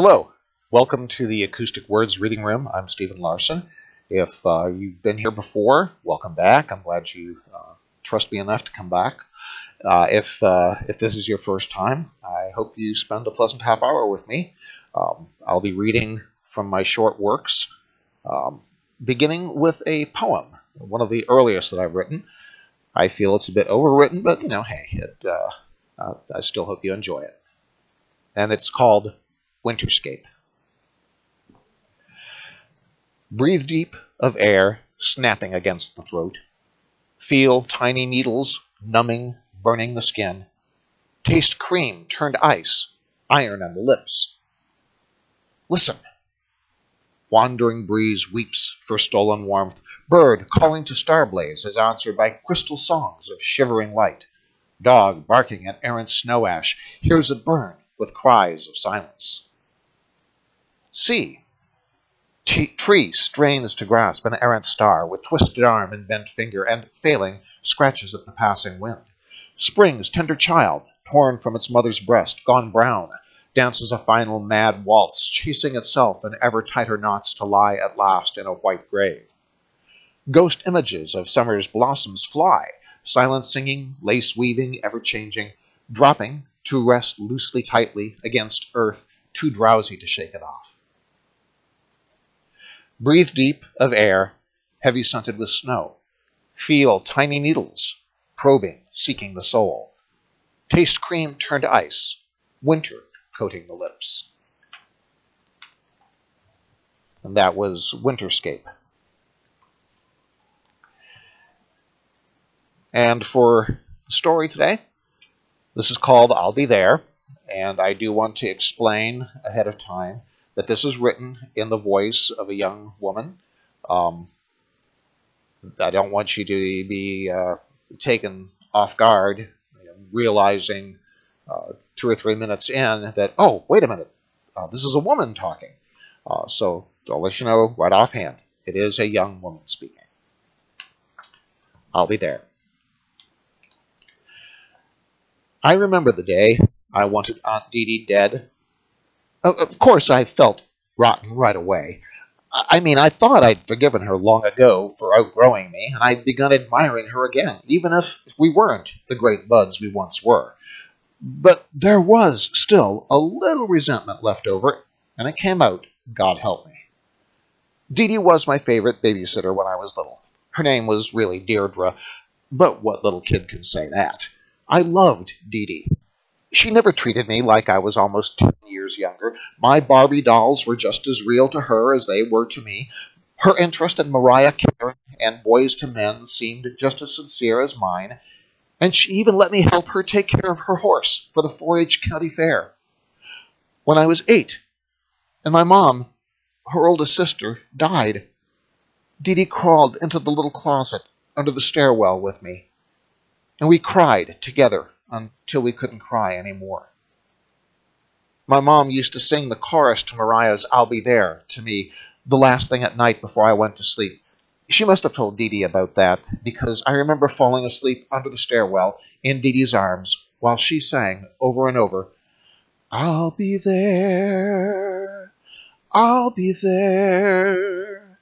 Hello, welcome to the Acoustic Words Reading Room. I'm Stephen Larson. If you've been here before, welcome back. I'm glad you trust me enough to come back. If this is your first time, I hope you spend a pleasant half hour with me. I'll be reading from my short works, beginning with a poem, one of the earliest that I've written. I feel it's a bit overwritten, but hey, I still hope you enjoy it. And it's called Winterscape. Breathe deep of air snapping against the throat. Feel tiny needles numbing, burning the skin. Taste cream turned ice, iron on the lips. Listen. Wandering breeze weeps for stolen warmth. Bird calling to star blaze is answered by crystal songs of shivering light. Dog barking at errant snow ash hears it burn with cries of silence. See. Tree strains to grasp an errant star with twisted arm and bent finger, and, failing, scratches at the passing wind. Spring's tender child, torn from its mother's breast, gone brown, dances a final mad waltz, chasing itself in ever tighter knots to lie at last in a white grave. Ghost images of summer's blossoms fly, silent singing, lace weaving, ever changing, dropping to rest loosely tightly against earth, too drowsy to shake it off. Breathe deep of air, heavy scented with snow. Feel tiny needles, probing, seeking the soul. Taste cream turned ice, winter coating the lips. And that was Winterscape. And for the story today, this is called I'll Be There, and I do want to explain ahead of time that this is written in the voice of a young woman. I don't want you to be taken off guard, realizing 2 or 3 minutes in that, oh, wait a minute, this is a woman talking. So I'll let you know right offhand, it is a young woman speaking. I'll be there. I remember the day I wanted Aunt Dee Dee dead. Of course, I felt rotten right away. I mean, I thought I'd forgiven her long ago for outgrowing me, and I'd begun admiring her again, even if we weren't the great buds we once were. But there was still a little resentment left over, and it came out, God help me. Dee Dee was my favorite babysitter when I was little. Her name was really Deirdre, but what little kid can say that? I loved Dee Dee. She never treated me like I was almost 10 years younger. My Barbie dolls were just as real to her as they were to me. Her interest in Mariah Carey and Boys to Men seemed just as sincere as mine, and she even let me help her take care of her horse for the 4-H county fair. When I was 8, and my mom, her oldest sister, died, Dee Dee crawled into the little closet under the stairwell with me, and we cried together until we couldn't cry anymore. My mom used to sing the chorus to Mariah's I'll Be There to me the last thing at night before I went to sleep. She must have told Dee Dee about that, because I remember falling asleep under the stairwell in Dee Dee's arms while she sang over and over, I'll be there, I'll be there,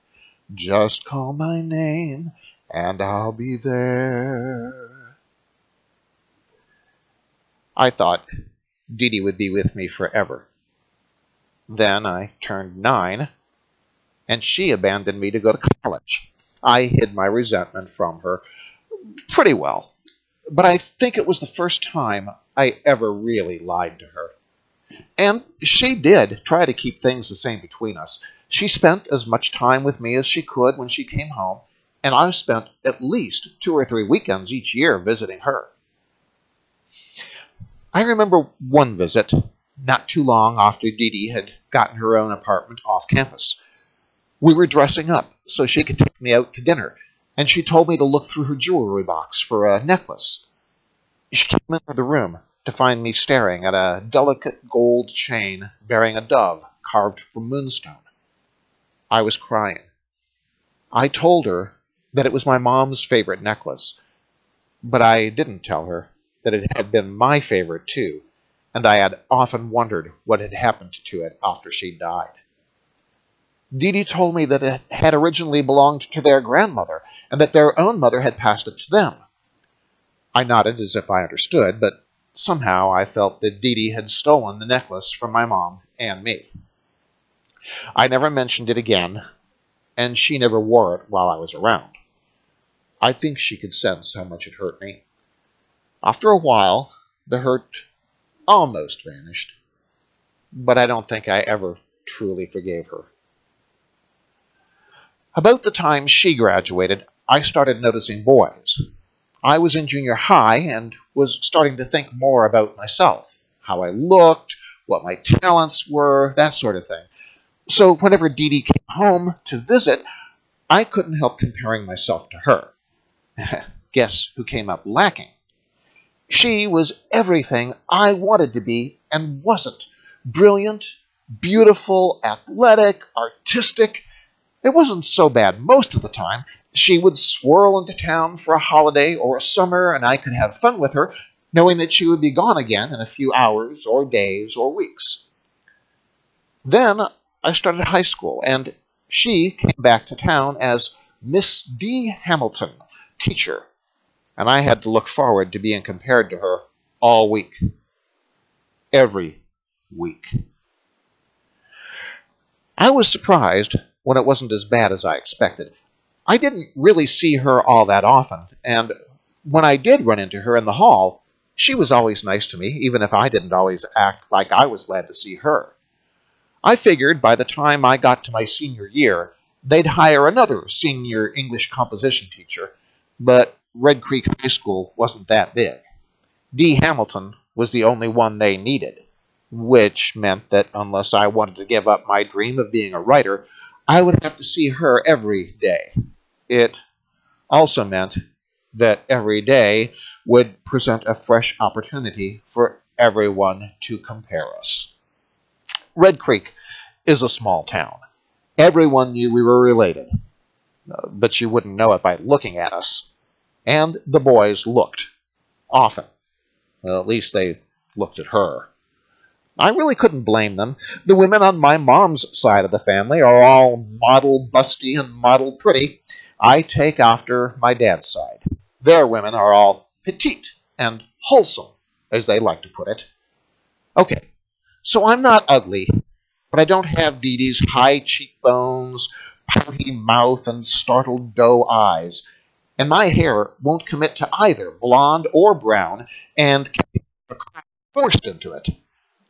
just call my name and I'll be there. I thought Dee Dee would be with me forever. Then I turned 9, and she abandoned me to go to college. I hid my resentment from her pretty well, but I think it was the first time I ever really lied to her. And she did try to keep things the same between us. She spent as much time with me as she could when she came home, and I spent at least 2 or 3 weekends each year visiting her. I remember one visit, not too long after Dee Dee had gotten her own apartment off campus. We were dressing up so she could take me out to dinner, and she told me to look through her jewelry box for a necklace. She came into the room to find me staring at a delicate gold chain bearing a dove carved from moonstone. I was crying. I told her that it was my mom's favorite necklace, but I didn't tell her that it had been my favorite too, and I had often wondered what had happened to it after she died. Dee Dee told me that it had originally belonged to their grandmother, and that their own mother had passed it to them. I nodded as if I understood, but somehow I felt that Dee Dee had stolen the necklace from my mom and me. I never mentioned it again, and she never wore it while I was around. I think she could sense how much it hurt me. After a while, the hurt almost vanished, but I don't think I ever truly forgave her. About the time she graduated, I started noticing boys. I was in junior high and was starting to think more about myself, how I looked, what my talents were, that sort of thing. So whenever Dee Dee came home to visit, I couldn't help comparing myself to her. Guess who came up lacking? She was everything I wanted to be and wasn't. Brilliant, beautiful, athletic, artistic. It wasn't so bad most of the time. She would swirl into town for a holiday or a summer, and I could have fun with her, knowing that she would be gone again in a few hours or days or weeks. Then I started high school, and she came back to town as Miss D. Hamilton, teacher, and I had to look forward to being compared to her all week. Every week. I was surprised when it wasn't as bad as I expected. I didn't really see her all that often, and when I did run into her in the hall, she was always nice to me, even if I didn't always act like I was glad to see her. I figured by the time I got to my senior year, they'd hire another senior English composition teacher, but Red Creek High School wasn't that big. D. Hamilton was the only one they needed, which meant that unless I wanted to give up my dream of being a writer, I would have to see her every day. It also meant that every day would present a fresh opportunity for everyone to compare us. Red Creek is a small town. Everyone knew we were related, but you wouldn't know it by looking at us. And the boys looked, often. Well, at least they looked at her. I really couldn't blame them. The women on my mom's side of the family are all model busty and model pretty. I take after my dad's side. Their women are all petite and wholesome, as they like to put it. Okay, so I'm not ugly, but I don't have Dee Dee's high cheekbones, pouty mouth, and startled doe eyes. And my hair won't commit to either blonde or brown, and can be forced into it.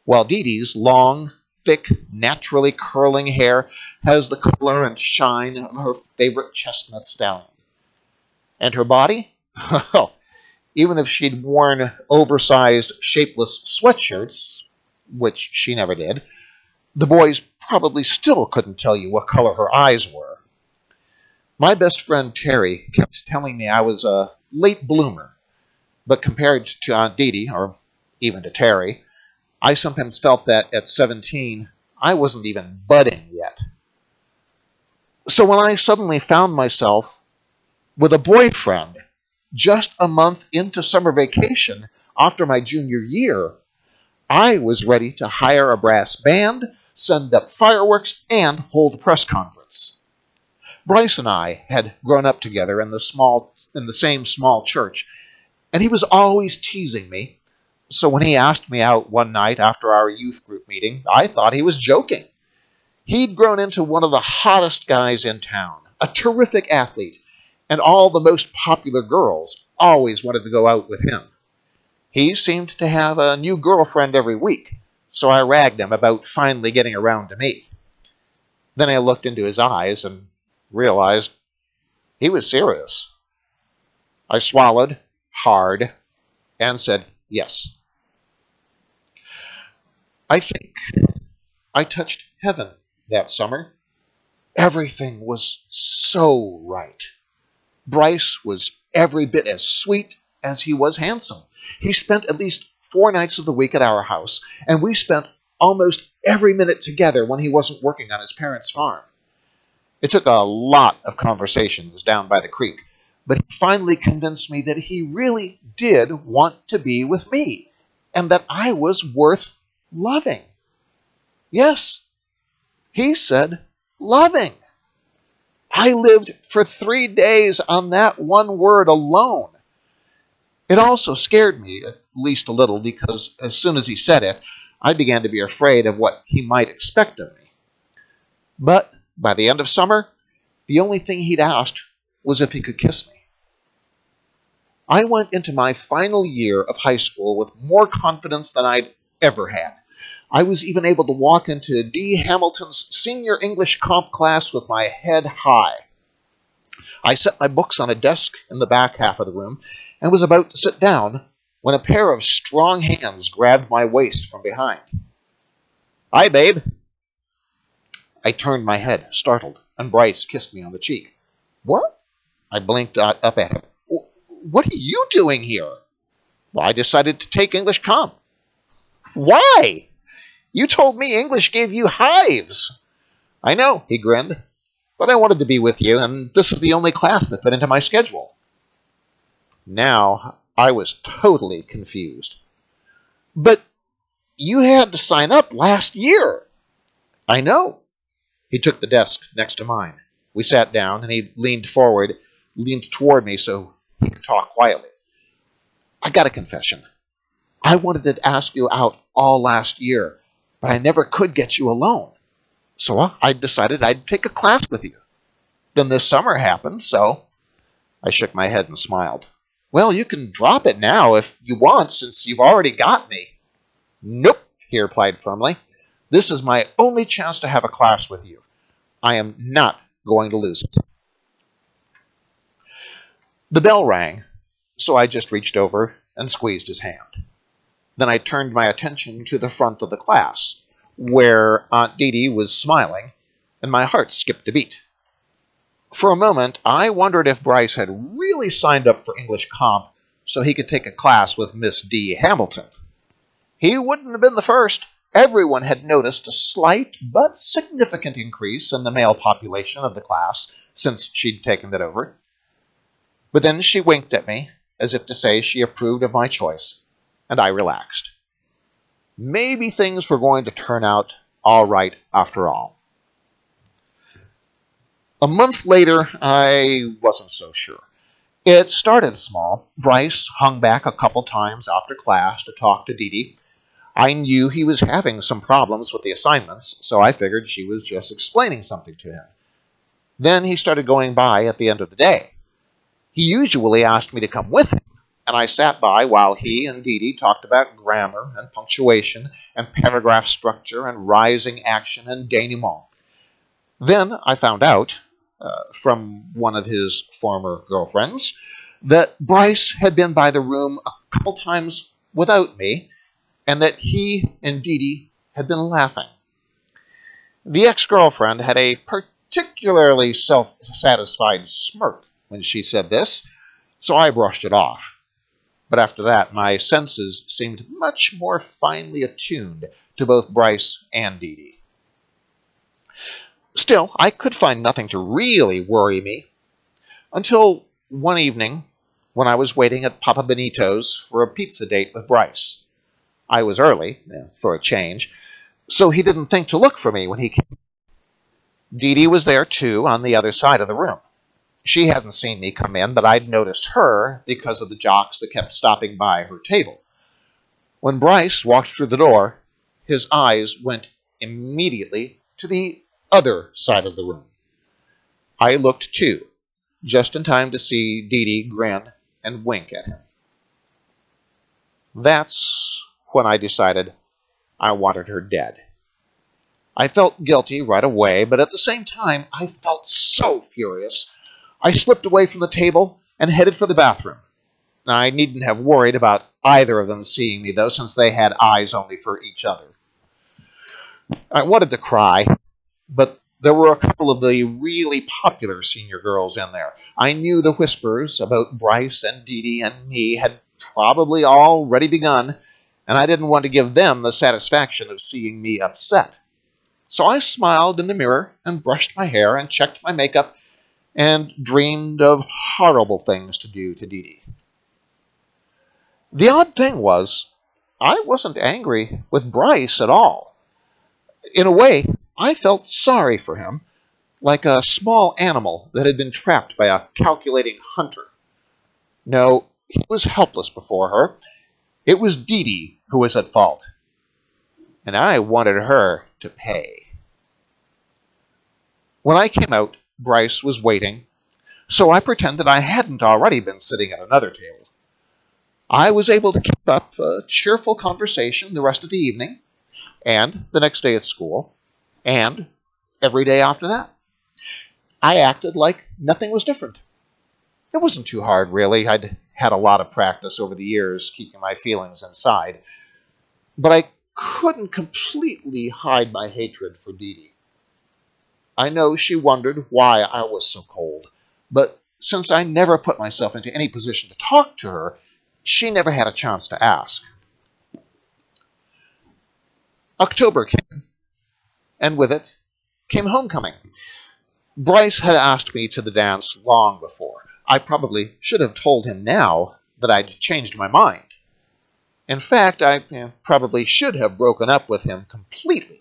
While Dee Dee's long, thick, naturally curling hair has the color and shine of her favorite chestnut stallion. And her body? Well, even if she'd worn oversized, shapeless sweatshirts, which she never did, the boys probably still couldn't tell you what color her eyes were. My best friend Terry kept telling me I was a late bloomer, but compared to Aunt Dee Dee, or even to Terry, I sometimes felt that at 17, I wasn't even budding yet. So when I suddenly found myself with a boyfriend just a month into summer vacation after my junior year, I was ready to hire a brass band, send up fireworks, and hold a press conference. Bryce and I had grown up together in the same small church, and he was always teasing me. So when he asked me out one night after our youth group meeting, I thought he was joking. He'd grown into one of the hottest guys in town, a terrific athlete, and all the most popular girls always wanted to go out with him. He seemed to have a new girlfriend every week, so I ragged him about finally getting around to me. Then I looked into his eyes and realized he was serious. I swallowed hard and said yes. I think I touched heaven that summer. Everything was so right. Bryce was every bit as sweet as he was handsome. He spent at least 4 nights of the week at our house, and we spent almost every minute together when he wasn't working on his parents' farm. It took a lot of conversations down by the creek, but he finally convinced me that he really did want to be with me, and that I was worth loving. Yes, he said loving. I lived for 3 days on that one word alone. It also scared me, at least a little, because as soon as he said it, I began to be afraid of what he might expect of me. But by the end of summer, the only thing he'd asked was if he could kiss me. I went into my final year of high school with more confidence than I'd ever had. I was even able to walk into D. Hamilton's senior English comp class with my head high. I set my books on a desk in the back half of the room and was about to sit down when a pair of strong hands grabbed my waist from behind. "Hi, babe." I turned my head, startled, and Bryce kissed me on the cheek. "What?" I blinked up at him. "What are you doing here?" "Well, I decided to take English comp." "Why? You told me English gave you hives." "I know," he grinned, "but I wanted to be with you, and this is the only class that fit into my schedule." Now I was totally confused. "But you had to sign up last year." "I know." He took the desk next to mine. We sat down, and he leaned toward me so he could talk quietly. "I got a confession. I wanted to ask you out all last year, but I never could get you alone. So I decided I'd take a class with you. Then this summer happened, so..." I shook my head and smiled. "Well, you can drop it now if you want, since you've already got me." "Nope," he replied firmly. "This is my only chance to have a class with you. I am not going to lose it." The bell rang, so I just reached over and squeezed his hand. Then I turned my attention to the front of the class, where Aunt Dee was smiling, and my heart skipped a beat. For a moment, I wondered if Bryce had really signed up for English comp so he could take a class with Miss D. Hamilton. He wouldn't have been the first. Everyone had noticed a slight but significant increase in the male population of the class since she'd taken it over. But then she winked at me, as if to say she approved of my choice, and I relaxed. Maybe things were going to turn out all right after all. A month later, I wasn't so sure. It started small. Bryce hung back a couple times after class to talk to Dee Dee. I knew he was having some problems with the assignments, so I figured she was just explaining something to him. Then he started going by at the end of the day. He usually asked me to come with him, and I sat by while he and Dee Dee talked about grammar and punctuation and paragraph structure and rising action and denouement. Then I found out, from one of his former girlfriends, that Bryce had been by the room a couple times without me, and that he and Dee Dee had been laughing. The ex-girlfriend had a particularly self-satisfied smirk when she said this, so I brushed it off. But after that, my senses seemed much more finely attuned to both Bryce and Dee Dee. Still, I could find nothing to really worry me, until one evening when I was waiting at Papa Benito's for a pizza date with Bryce. I was early, for a change, so he didn't think to look for me when he came. Dee Dee was there, too, on the other side of the room. She hadn't seen me come in, but I'd noticed her because of the jocks that kept stopping by her table. When Bryce walked through the door, his eyes went immediately to the other side of the room. I looked, too, just in time to see Dee Dee grin and wink at him. That's when I decided I wanted her dead. I felt guilty right away, but at the same time, I felt so furious. I slipped away from the table and headed for the bathroom. I needn't have worried about either of them seeing me, though, since they had eyes only for each other. I wanted to cry, but there were a couple of the really popular senior girls in there. I knew the whispers about Bryce and Dee Dee and me had probably already begun, and I didn't want to give them the satisfaction of seeing me upset. So I smiled in the mirror and brushed my hair and checked my makeup and dreamed of horrible things to do to Dee Dee. The odd thing was, I wasn't angry with Bryce at all. In a way, I felt sorry for him, like a small animal that had been trapped by a calculating hunter. No, he was helpless before her. It was Dee Dee who was at fault, and I wanted her to pay. When I came out, Bryce was waiting, so I pretended I hadn't already been sitting at another table. I was able to keep up a cheerful conversation the rest of the evening, and the next day at school, and every day after that. I acted like nothing was different. It wasn't too hard, really. I'd had a lot of practice over the years keeping my feelings inside, but I couldn't completely hide my hatred for Dee Dee. I know she wondered why I was so cold, but since I never put myself into any position to talk to her, she never had a chance to ask. October came, and with it came homecoming. Bryce had asked me to the dance long before. I probably should have told him now that I'd changed my mind. In fact, I probably should have broken up with him completely.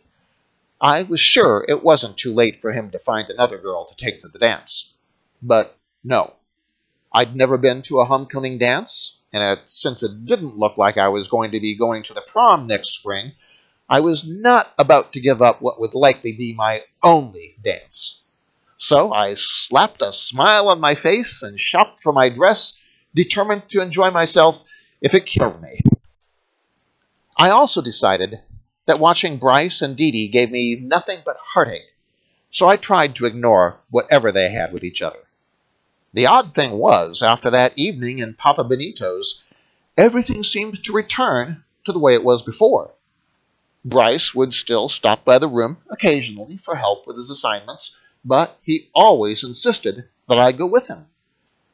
I was sure it wasn't too late for him to find another girl to take to the dance. But no. I'd never been to a homecoming dance, and since it didn't look like I was going to be going to the prom next spring, I was not about to give up what would likely be my only dance. So I slapped a smile on my face and shopped for my dress, determined to enjoy myself if it killed me. I also decided that watching Bryce and Dee Dee gave me nothing but heartache, so I tried to ignore whatever they had with each other. The odd thing was, after that evening in Papa Benito's, everything seemed to return to the way it was before. Bryce would still stop by the room occasionally for help with his assignments, but he always insisted that I go with him.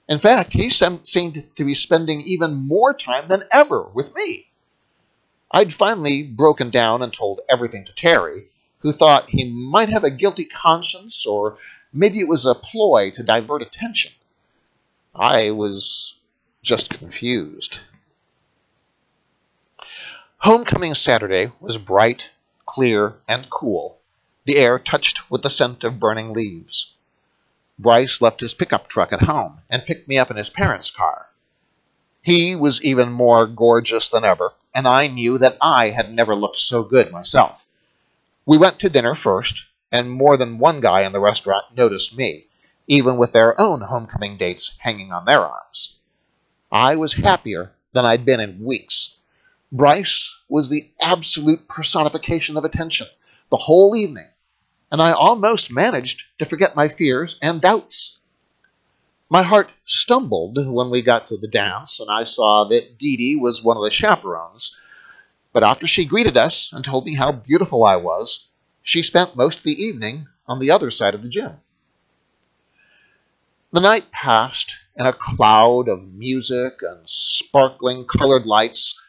In fact, he seemed to be spending even more time than ever with me. I'd finally broken down and told everything to Terry, who thought he might have a guilty conscience, or maybe it was a ploy to divert attention. I was just confused. Homecoming Saturday was bright, clear, and cool, the air touched with the scent of burning leaves. Bryce left his pickup truck at home and picked me up in his parents' car. He was even more gorgeous than ever, and I knew that I had never looked so good myself. We went to dinner first, and more than one guy in the restaurant noticed me, even with their own homecoming dates hanging on their arms. I was happier than I'd been in weeks. Bryce was the absolute personification of attention the whole evening, and I almost managed to forget my fears and doubts. My heart stumbled when we got to the dance, and I saw that Dee Dee was one of the chaperones. But after she greeted us and told me how beautiful I was, she spent most of the evening on the other side of the gym. The night passed in a cloud of music and sparkling colored lights,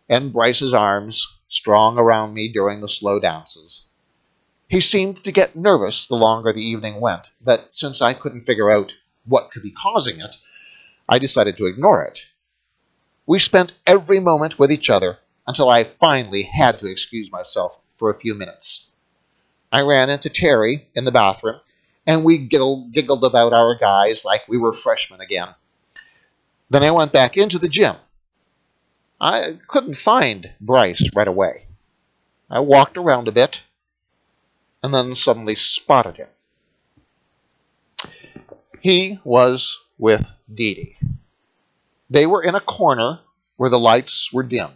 and Bryce's arms strong around me during the slow dances. He seemed to get nervous the longer the evening went, but since I couldn't figure out what could be causing it, I decided to ignore it. We spent every moment with each other until I finally had to excuse myself for a few minutes. I ran into Terry in the bathroom, and we giggled about our guys like we were freshmen again. Then I went back into the gym. I couldn't find Bryce right away. I walked around a bit, and then suddenly spotted him. He was with Dee Dee. They were in a corner where the lights were dim.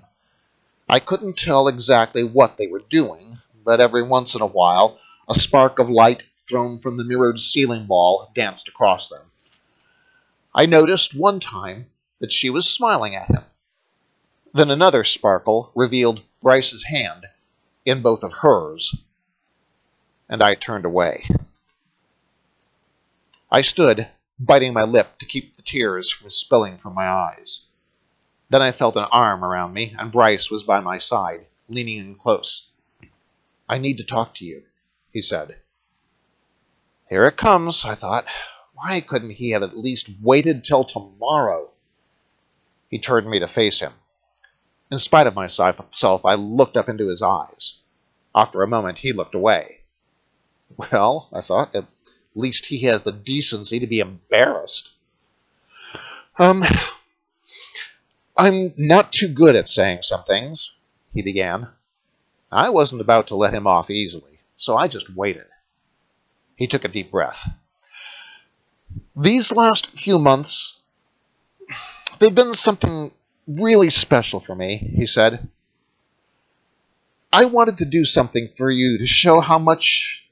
I couldn't tell exactly what they were doing, but every once in a while, a spark of light thrown from the mirrored ceiling wall danced across them. I noticed one time that she was smiling at him. Then another sparkle revealed Bryce's hand in both of hers, and I turned away. I stood, biting my lip to keep the tears from spilling from my eyes. Then I felt an arm around me, and Bryce was by my side, leaning in close. "I need to talk to you," he said. Here it comes, I thought. Why couldn't he have at least waited till tomorrow? He turned me to face him. In spite of myself, I looked up into his eyes. After a moment, he looked away. Well, I thought, at least he has the decency to be embarrassed. I'm not too good at saying some things, he began. I wasn't about to let him off easily, so I just waited. He took a deep breath. These last few months, they've been something really special for me, he said. I wanted to do something for you to show how much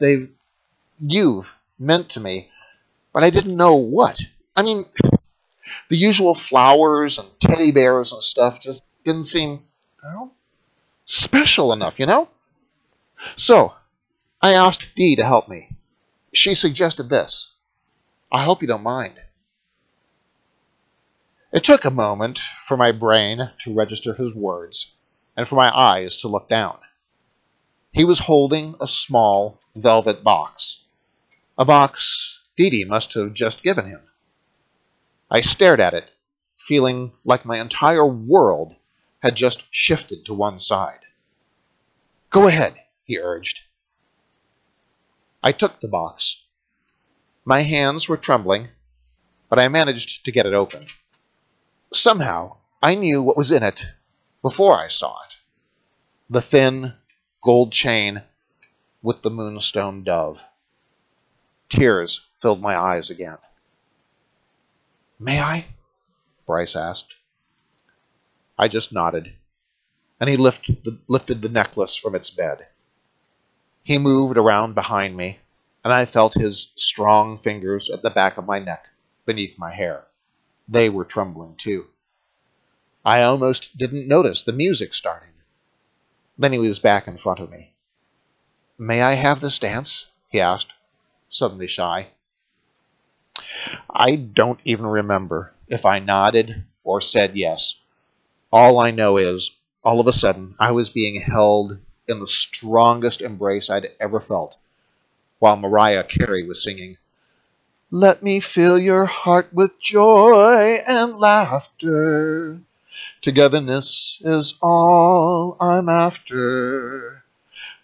you've meant to me, but I didn't know what. I mean, the usual flowers and teddy bears and stuff just didn't seem, special enough, So, I asked Dee to help me. She suggested this. I hope you don't mind. It took a moment for my brain to register his words, and for my eyes to look down. He was holding a small velvet box. A box Dee must have just given him. I stared at it, feeling like my entire world had just shifted to one side. Go ahead, he urged. I took the box. My hands were trembling, but I managed to get it open. Somehow, I knew what was in it before I saw it. The thin, gold chain with the moonstone dove. Tears filled my eyes again. May I? Bryce asked. I just nodded, and he lifted the necklace from its bed. He moved around behind me, and I felt his strong fingers at the back of my neck, beneath my hair. They were trembling, too. I almost didn't notice the music starting. Then he was back in front of me. May I have this dance? He asked, suddenly shy. I don't even remember if I nodded or said yes. All I know is, all of a sudden, I was being held in the strongest embrace I'd ever felt, while Mariah Carey was singing, Let me fill your heart with joy and laughter. Togetherness is all I'm after.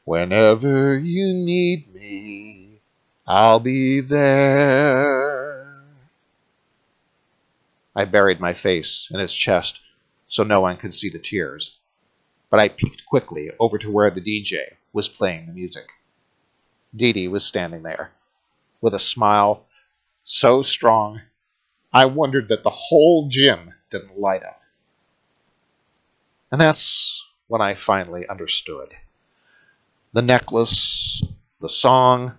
Whenever you need me, I'll be there. I buried my face in his chest so no one could see the tears, but I peeked quickly over to where the DJ was playing the music. Dee was standing there, with a smile so strong I wondered that the whole gym didn't light up. And that's when I finally understood. The necklace, the song,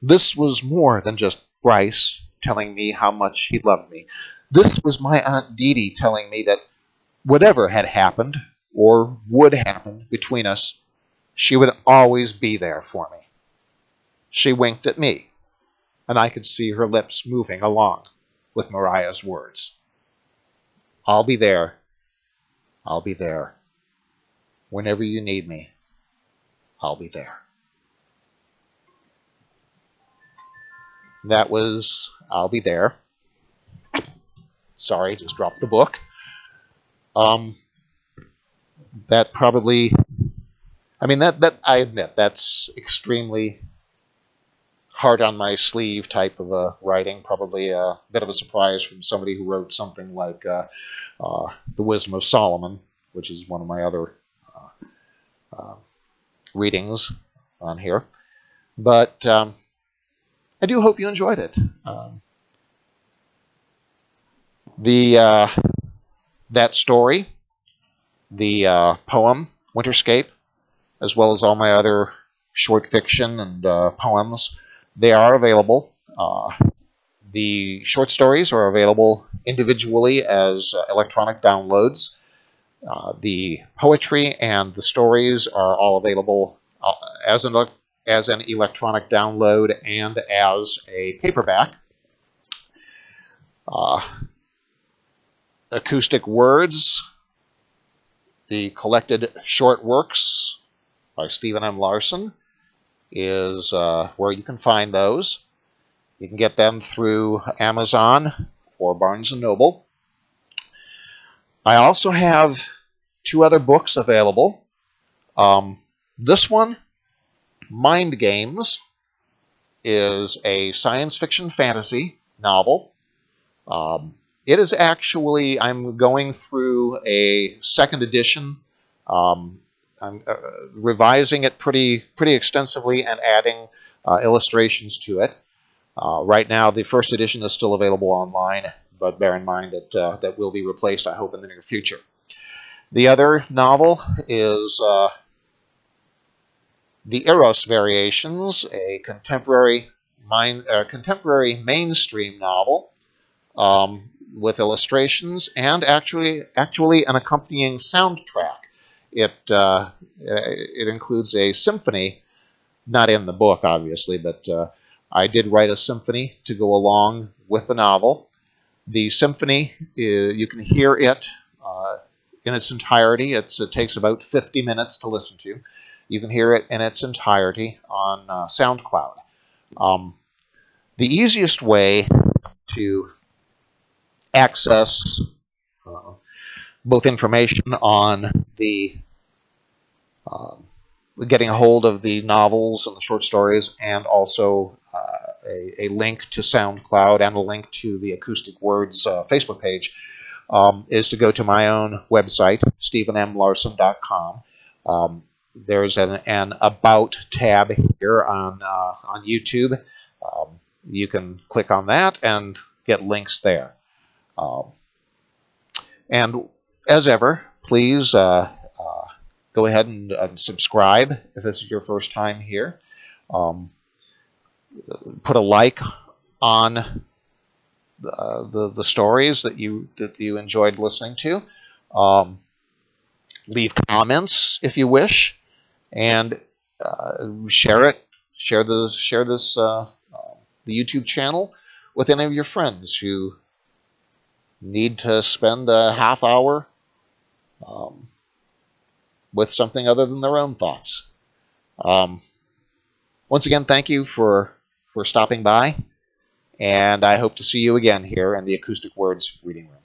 this was more than just Bryce telling me how much he loved me. This was my Aunt Dee telling me that whatever had happened or would happen between us, she would always be there for me. She winked at me, and I could see her lips moving along with Mariah's words. I'll be there. I'll be there. Whenever you need me, I'll be there. That was I'll Be There. Sorry, just dropped the book. That probably, that I admit, that's extremely hard on my sleeve type of writing. Probably a bit of a surprise from somebody who wrote something like The Wisdom of Solomon, which is one of my other readings on here. But I do hope you enjoyed it. That story, the poem, Winterscape, as well as all my other short fiction and poems, they are available. The short stories are available individually as electronic downloads. The poetry and the stories are all available as an electronic download and as a paperback. Acoustic Words, the collected short works by Stephen M. Larson, is where you can find those. You can get them through Amazon or Barnes & Noble. I also have 2 other books available. This one, Mind Games, is a science fiction fantasy novel. It is actually, I'm going through a 2nd edition. I'm revising it pretty extensively and adding illustrations to it. Right now, the 1st edition is still available online, but bear in mind that that will be replaced, I hope, in the near future. The other novel is The Eros Variations, a contemporary mainstream novel with illustrations and actually an accompanying soundtrack. It includes a symphony, not in the book, obviously, but I did write a symphony to go along with the novel. The symphony, you can hear it in its entirety. It takes about 50 minutes to listen to. You can hear it in its entirety on SoundCloud. The easiest way to access both information on the getting a hold of the novels and the short stories, and also a link to SoundCloud and a link to the Acoustic Words Facebook page, is to go to my own website, stephenmlarson.com. There's an About tab here on YouTube. You can click on that and get links there. And as ever, please go ahead and subscribe if this is your first time here. Put a like on the stories that you enjoyed listening to. Leave comments if you wish, and share it. Share this the YouTube channel with any of your friends who need to spend a half hour with something other than their own thoughts. Once again, thank you for stopping by, and I hope to see you again here in the Acoustic Words Reading Room.